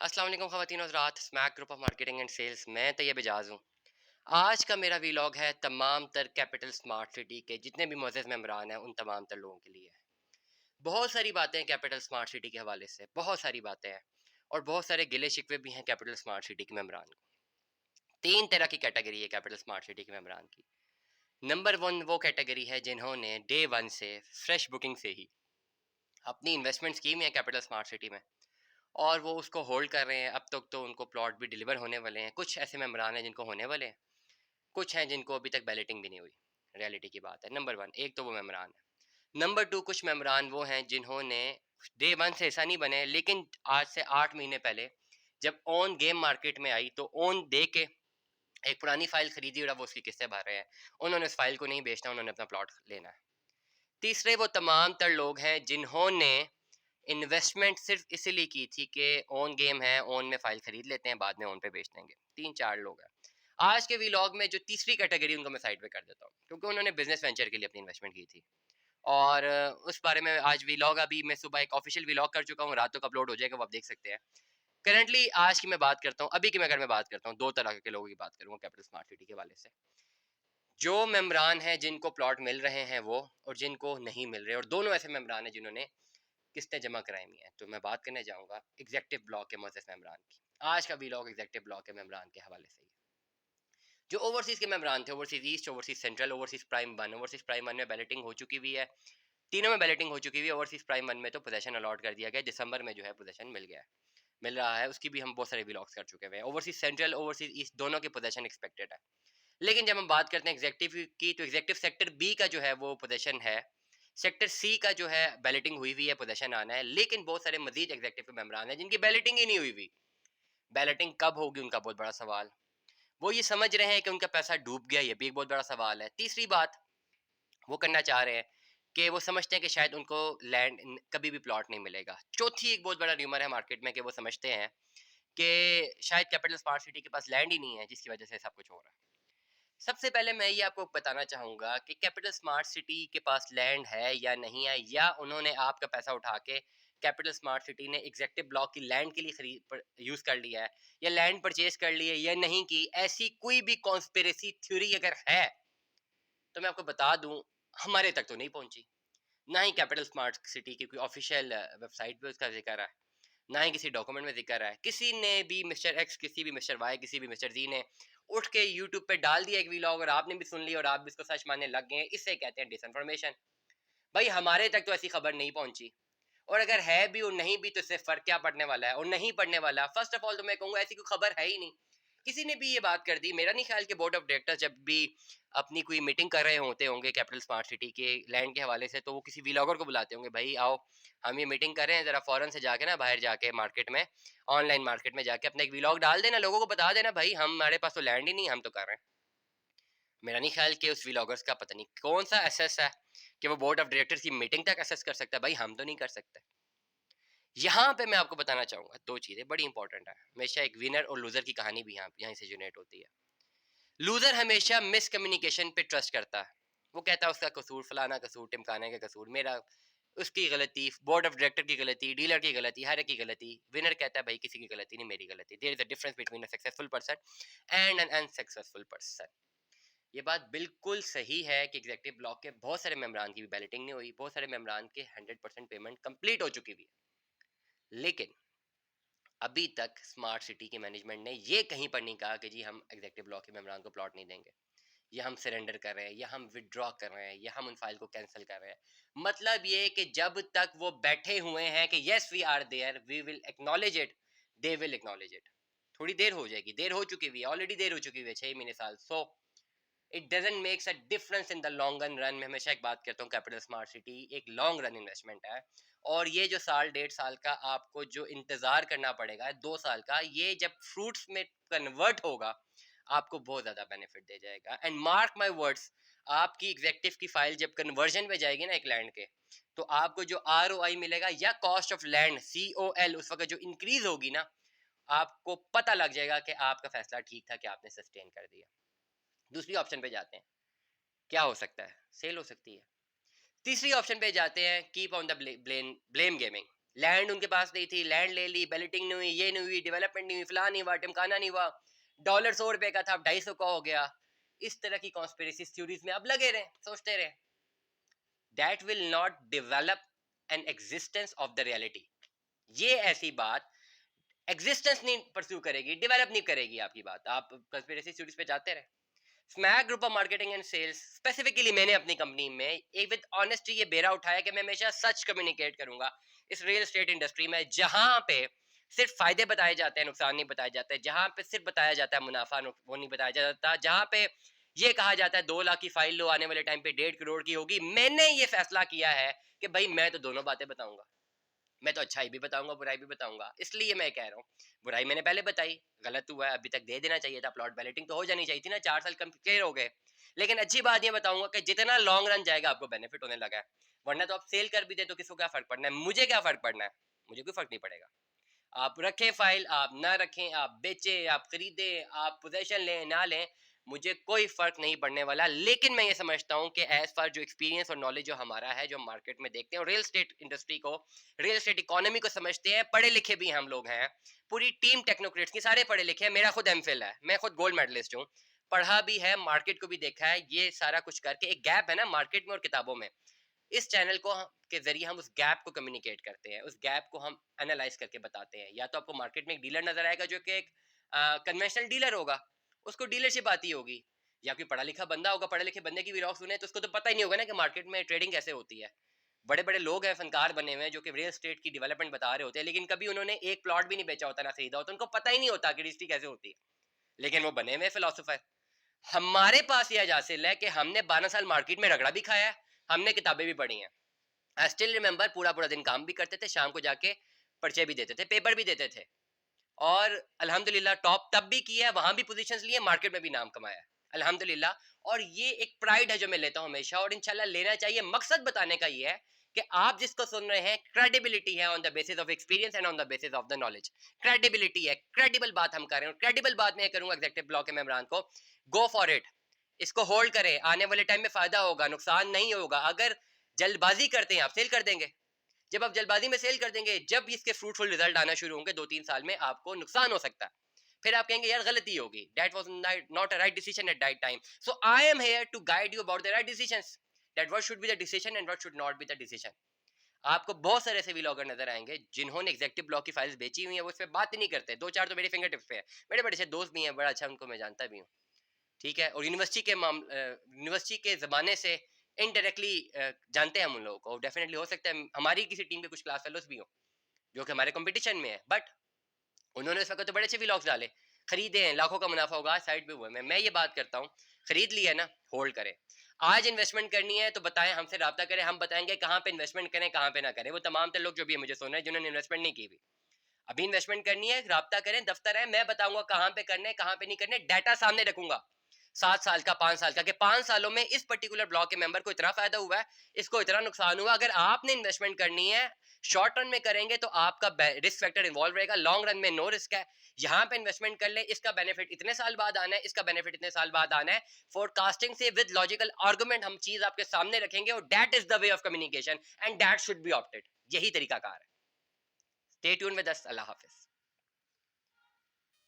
अस्सलाम वालेकुम ख़वातीन और हज़रात, Smack group of marketing and Sales, मैं तैयब एजाज हूँ। आज का मेरा वीलॉग है तमाम तर कैपिटल स्मार्ट सिटी के जितने भी मोअज़्ज़ज़ मेंबरान हैं उन तमाम तर लोगों के लिए है। बहुत सारी बातें हैं कैपिटल स्मार्ट सिटी के हवाले से, बहुत सारी बातें हैं और बहुत सारे गिले शिकवे भी हैं कैपिटल स्मार्ट सिटी के मेंबरान को। 3 तरह की कैटेगरी है कैपिटल स्मार्ट सिटी के मेंबरान की। नंबर 1 वो कैटेगरी है जिन्होंने डे 1 से फ्रेश बुकिंग से ही अपनी इन्वेस्टमेंट्स की हुई है कैपिटल स्मार्ट सिटी में और वो उसको होल्ड कर रहे हैं। अब तक तो उनको प्लॉट भी डिलीवर होने वाले हैं। कुछ ऐसे मेंबरान हैं जिनको होने वाले हैं, कुछ हैं जिनको अभी तक बैलेटिंग भी नहीं हुई। रियलिटी की बात है। नंबर 1 एक तो वो मेंबरान है। नंबर 2 कुछ मेंबरान वो हैं जिन्होंने डे 1 से ऐसा नहीं बने, लेकिन आज से 8 महीने पहले जब ऑन गेम मार्केट में आई तो ऑन दे के एक पुरानी फाइल खरीदी और अब वो उसकी किस्तें भर रहे हैं। उन्होंने उस फाइल को नहीं बेचना, उन्होंने अपना प्लॉट लेना है। तीसरे वो तमाम तर लोग हैं जिन्होंने इन्वेस्टमेंट सिर्फ इसीलिए की थी कि ओन गेम है, ओन में फाइल खरीद लेते हैं, बाद में ओन पे बेच देंगे। 3-4 लोग हैं। आज के व्लॉग में जो तीसरी कैटेगरी उनको मैं साइड पे कर देता हूँ, क्योंकि उन्होंने बिजनेस वेंचर के लिए अपनी इन्वेस्टमेंट की थी और उस बारे में आज व्लॉग अभी मैं सुबह एक ऑफिशियल व्लॉग कर चुका हूँ, रात तक अपलोड हो जाएगा, वो आप देख सकते हैं। करंटली आज की मैं बात करता हूँ, अभी की मैं अगर मैं बात करता हूँ, 2 तरह के लोगों की बात करूँगा कैपिटल स्मार्ट सिटी के हवाले से। जो मेंबरान हैं जिनको प्लॉट मिल रहे हैं वो, और जिनको नहीं मिल रहे, और दोनों ऐसे मेंबरान हैं जिन्होंने किस्तें जमा कराई हुई हैं। तो मैं बात करने जाऊँगा एग्ज़ेक्टिव ब्लॉक के मोअज़्ज़ज़ मेंबरान की। आज का व्लॉग एग्ज़ेक्टिव ब्लॉक के मेंबरान के हवाले से ही है। जो ओवरसीज़ के मेंबरान थे, overseas east, overseas central, overseas prime 1, overseas prime 1 में बैलेटिंग हो चुकी हुई है। तीनों में बैलेटिंग हो चुकी हुई है। ओवरसीज़ प्राइम 1 में तो पोज़ीशन अलॉट कर दिया गया है, दिसंबर में जो है पोज़ीशन मिल गया है, मिल रहा है। उसकी भी हम बहुत सारे व्लॉग्स कर चुके हुए हैं। ओवरसीज़ सेंट्रल, ओवरसीज़ ईस्ट दोनों की पोज़ीशन एक्सपेक्टेड है। लेकिन जब हम बात करते हैं एग्जेक्टिव की, तो एग्जेक्टिव सेक्टर बी का जो है वो पोजीशन है। सेक्टर सी का जो है बैलेटिंग हुई हुई है, पोजीशन आना है, लेकिन बहुत सारे मजीद एग्जेक्टिव के मेंबरान हैं जिनकी बैलेटिंग ही नहीं हुई हुई। बैलेटिंग कब होगी उनका बहुत बड़ा सवाल। वो ये समझ रहे हैं कि उनका पैसा डूब गया, ये भी एक बहुत बड़ा सवाल है। तीसरी बात वो करना चाह रहे हैं कि वो समझते हैं कि शायद उनको लैंड कभी भी प्लॉट नहीं मिलेगा। चौथी एक बहुत बड़ा र्यूमर है मार्केट में कि वो समझते हैं कि शायद कैपिटल स्मार्ट सिटी के पास लैंड ही नहीं है, जिसकी वजह से सब कुछ हो रहा है। सबसे पहले मैं ये आपको बताना चाहूँगा कि कैपिटल स्मार्ट सिटी के पास लैंड है या नहीं है, या उन्होंने आपका पैसा उठा के कैपिटल स्मार्ट सिटी ने एग्जेक्टिव ब्लॉक की लैंड के लिए खरीद यूज़ कर लिया है, या लैंड परचेज कर ली है या नहीं की। ऐसी कोई भी कॉन्स्पिरेसी थ्योरी अगर है तो मैं आपको बता दूं, हमारे तक तो नहीं पहुंची। ना ही कैपिटल स्मार्ट सिटी की कोई ऑफिशियल वेबसाइट पे उसका जिक्र है, ना ही किसी डॉक्यूमेंट में जिक्र है। किसी ने भी मिस्टर एक्स, किसी भी मिस्टर वाई, किसी भी मिस्टर जी ने उठ के यूट्यूब पे डाल दिया एक वीलॉग और आपने भी सुन लिया और आप भी इसको सच मानने लग गए हैं। इसे कहते हैं डिसइंफॉर्मेशन। भाई हमारे तक तो ऐसी खबर नहीं पहुंची, और अगर है भी और नहीं भी तो इससे फर्क क्या पड़ने वाला है, और नहीं पड़ने वाला। फर्स्ट ऑफ ऑल तो मैं कहूंगा ऐसी कोई खबर है ही नहीं। किसी ने भी ये बात कर दी, मेरा नहीं ख्याल कि बोर्ड ऑफ डायरेक्टर्स जब भी अपनी कोई मीटिंग कर रहे होते होंगे कैपिटल स्मार्ट सिटी के लैंड के हवाले से, तो वो किसी व्लॉगर को बुलाते होंगे, भाई आओ हम ये मीटिंग कर रहे हैं, जरा फौरन से जाके ना बाहर जाके मार्केट में, ऑनलाइन मार्केट में जाके अपना एक व्लॉग डाल देना, लोगों को बता देना भाई हमारे पास तो लैंड ही नहीं, हम तो कर रहे हैं। मेरा नहीं ख्याल कि उस व्लॉगर्स का पता नहीं कौन सा एसेस है कि वो बोर्ड ऑफ डायरेक्टर्स की मीटिंग तक एसेस कर सकता है। भाई हम तो नहीं कर सकते। यहाँ पे मैं आपको बताना चाहूंगा दो चीजें बड़ी इंपॉर्टेंट है। हमेशा एक विनर और लूजर की कहानी भी यहाँ यहीं से जनरेट होती है। लूजर हमेशा मिस कम्युनिकेशन पे ट्रस्ट करता है। वो कहता है उसका कसूर, फलाना कसूर, टिमकाने का कसूर, मेरा, उसकी गलती, बोर्ड ऑफ डायरेक्टर की गलती, डीलर की गलती, हर एक की गलती। विनर कहता है भाई किसी की गलती नहीं, मेरी गलती। There is a difference between a successful person and an unsuccessful person. ये बात बिल्कुल सही है कि एग्जेक्टिव ब्लॉक के बहुत सारे मेंबरान की भी बैलेटिंग नहीं हुई, बहुत सारे मेंबरान के 100% पेमेंट कंप्लीट हो चुकी हुई है। लेकिन अभी तक स्मार्ट सिटी की मैनेजमेंट ने ये कहीं पर नहीं कहा कि जी हम एग्जेक्टिव ब्लॉक के मेंबरान को प्लॉट नहीं देंगे, या हम सरेंडर कर रहे हैं, या हम विदड्रॉ कर रहे हैं, या हम उन फाइल को कैंसिल कर रहे हैं। मतलब ये कि जब तक वो बैठे हुए हैं कि yes we are there, we will acknowledge it, they will acknowledge it. थोड़ी देर हो जाएगी, देर हो चुकी हुई है, ऑलरेडी देर हो चुकी हुई है, 6 महीने साल। So it doesn't makes a difference in the long run. मैं हमेशा एक बात कहता हूँ, कैपिटल स्मार्ट सिटी एक लॉन्ग रन इन्वेस्टमेंट है, और ये जो साल 1.5 साल का आपको जो इंतजार करना पड़ेगा, 2 साल का, ये जब फ्रूट्स में कन्वर्ट होगा आपको बहुत ज्यादा बेनिफिट दे जाएगा। एंड मार्क माय वर्ड्स, आपकी एग्जेक्टिव की फाइल जब कन्वर्जन पे जाएगी ना एक लैंड के, तो आपको जो ROI मिलेगा या कॉस्ट ऑफ लैंड COL उस वक्त जो इंक्रीज होगी ना, आपको पता लग जाएगा कि आपका फैसला ठीक था कि आपने सस्टेन कर दिया। दूसरी ऑप्शन पे जाते हैं, क्या हो सकता है, सेल हो सकती है। तीसरी ऑप्शन पे जाते हैं, keep on the blame gaming, land उनके पास नहीं थी, लैंड ले ली, बैलेटिंग नहीं हुई, ये नहीं हुई, डेवलपमेंट नहीं हुई, फलां नहीं हुआ, टिमकाना नहीं हुआ, डॉलर 100 रुपए का था अब 250 का हो गया। इस तरह की कॉन्स्पिरेसी थ्योरीज में अब लगे रहे, सोचते रहे। That will not develop an existence of the reality. ये ऐसी बात एग्जिस्टेंस नहीं परस्यू करेगी, डेवलप नहीं करेगी आपकी बात। आप कंस्पिरेसी थ्योरीज पे जाते रहे। Smack group of marketing and sales, specifically मैंने अपनी कंपनी में एक विद ऑनेस्टी ये बेरा उठाया कि मैं हमेशा सच कम्युनिकेट करूंगा इस रियल एस्टेट इंडस्ट्री में, जहां पे सिर्फ फायदे बताए जाते हैं, नुकसान नहीं बताए जाते, जहां पे सिर्फ बताया जाता है मुनाफा, वो नहीं बताया जाता, जहां पे ये कहा जाता है 2 लाख की फाइल लो, आने वाले टाइम पे 1.5 करोड़ की होगी। मैंने ये फैसला किया है कि भाई मैं तो दोनों बातें बताऊंगा, मैं तो अच्छाई भी बताऊंगा, बुराई भी बताऊंगा। इसलिए मैं कह रहा हूँ, बुराई मैंने पहले बताई, गलत हुआ है, अभी तक दे देना चाहिए था, प्लॉट बैलेटिंग तो हो जानी चाहिए थी ना, 4 साल कम क्लियर हो गए। लेकिन अच्छी बात ये बताऊंगा कि जितना लॉन्ग रन जाएगा आपको बेनिफिट होने लगा है। वरना तो आप सेल कर भी दे तो किसको क्या फर्क पड़ना है, मुझे क्या फर्क पड़ना है, मुझे कोई फर्क नहीं पड़ेगा। आप रखें फाइल, आप ना रखें, आप बेचें, आप खरीदें, आप पोजेशन लें ना लें, मुझे कोई फर्क नहीं पड़ने वाला। लेकिन मैं ये समझता हूँ कि एज फार जो एक्सपीरियंस और नॉलेज जो हमारा है, जो मार्केट में देखते हैं और रियल स्टेट इंडस्ट्री को, रियल एस्टेट इकोनॉमी को समझते हैं, पढ़े लिखे भी हम लोग हैं, पूरी टीम टेक्नोक्रेट्स की, सारे पढ़े लिखे हैं। मेरा खुद एमफिल है, मैं खुद गोल्ड मेडलिस्ट हूँ, पढ़ा भी है, मार्केट को भी देखा है। ये सारा कुछ करके एक गैप है ना मार्केट में और किताबों में, इस चैनल को के जरिए हम उस गैप को कम्युनिकेट करते हैं, उस गैप को हम एनालाइज करके बताते हैं। या तो आपको मार्केट में एक डीलर नजर आएगा जो कि एक कन्वेंशनल डीलर होगा, उसको डीलरशिप आती होगी, या कोई पढ़ा लिखा बंदा होगा, पढ़े लिखे बंदे की भी सुने तो उसको तो पता ही नहीं होगा ना कि मार्केट में ट्रेडिंग कैसे होती है। बड़े बड़े लोग हैं, फनकार बने हुए हैं, जो कि रियल एस्टेट की डेवलपमेंट बता रहे होते हैं, लेकिन कभी उन्होंने एक प्लॉट भी नहीं बेचा होता ना खरीदा होता, उनको पता ही नहीं होता कि रजिस्ट्री कैसे होती है, लेकिन वो बने हुए फिलोसोफर। हमारे पास यह हासिल है कि हमने 12 साल मार्केट में रगड़ा भी खाया है, हमने किताबें भी पढ़ी हैं। आई स्टिल रिमेंबर, पूरा पूरा दिन काम भी करते थे, शाम को जाके पर्चे भी देते थे, पेपर भी देते थे, और अल्हम्दुलिल्लाह टॉप तब भी किया है, वहां भी पोजीशंस लिए, मार्केट में भी नाम कमाया है अल्हम्दुलिल्लाह। और ये एक प्राइड है जो मैं लेता हूं हमेशा, और इंशाल्लाह लेना चाहिए। मकसद बताने का ये है कि आप जिसको सुन रहे हैं, क्रेडिबिलिटी है on the basis of experience and on the basis of the knowledge. Credibility है, क्रेडिबल बात हम कर रहे हैं, क्रेडिबल बात मैं करूंगा एग्जीक्यूटिव ब्लॉक के मेंबरान को, गो फॉर इट, इसको होल्ड करें, आने वाले टाइम में फायदा होगा, नुकसान नहीं होगा। अगर जल्दबाजी करते हैं आप सेल कर देंगे, जब आप जल्दबाजी में सेल कर देंगे, जब इसके फ्रूटफुल रिजल्ट आना शुरू होंगे 2-3 साल में, आपको नुकसान हो सकता है। फिर आप कहेंगे यार गलती होगी, that was not a right decision at that time, so I am here to guide you about the right decisions, that what should be the decision and what should not be the decision. आपको बहुत सारे ऐसे vlogger नजर आएंगे जिन्होंने executive block की files बेची हुई है, वो इस पे बात ही नहीं करते, दो चार तो मेरे फिंगर टिप्स पे है, मेरे बड़े अच्छे दोस्त भी हैं, बड़ा अच्छा उनको मैं जानता भी हूँ, ठीक है। और यूनिवर्सिटी के ज़माने से इनडायरेक्टली जानते हैं हम उन लोगों को, डेफिनेटली हो सकता है हमारी किसी टीम के कुछ क्लास फेलोज भी हो जो कि हमारे कंपटीशन में है, बट उन्होंने इस वक्त तो बड़े अच्छे व्लॉग्स डाले, खरीदे हैं, लाखों का मुनाफा होगा, साइड पे हुए। मैं ये बात करता हूँ, खरीद लिया है ना, होल्ड करें। आज इन्वेस्टमेंट करनी है तो बताएं, हमसे रब्ता करें, हम बताएंगे कहाँ पे इन्वेस्टमेंट करें, कहाँ पे ना करें। वो तमाम लोग जो भी है मुझे सुन रहे हैं जिन्होंने इन्वेस्टमेंट नहीं की हुई, अभी इन्वेस्टमेंट करनी है, राब्ता करें, दफ्तर है, मैं बताऊंगा कहां पे करने, कहां पे नहीं करने, डाटा सामने रखूंगा, 7 साल का, 5 साल का, कि 5 सालों में इस पर्टिकुलर ब्लॉक के मेंबर को इतना फायदा हुआ है, इसको इतना नुकसान हुआ। अगर आपने इन्वेस्टमेंट करनी है, शॉर्ट रन में करेंगे तो आपका रिस्क फैक्टर इन्वॉल्व रहेगा, लॉन्ग रन में नो रिस्क है। यहाँ पे इन्वेस्टमेंट कर ले, इसका बेनिफिट इतने साल बाद आना है, इसका बेनिफिट इतने साल बाद आना है। फोरकास्टिंग से विद लॉजिकल आर्गुमेंट हम चीज आपके सामने रखेंगे, और that is the way of communication and that should be opted. यही तरीका कार है। Stay tune with us. Allah Hafiz.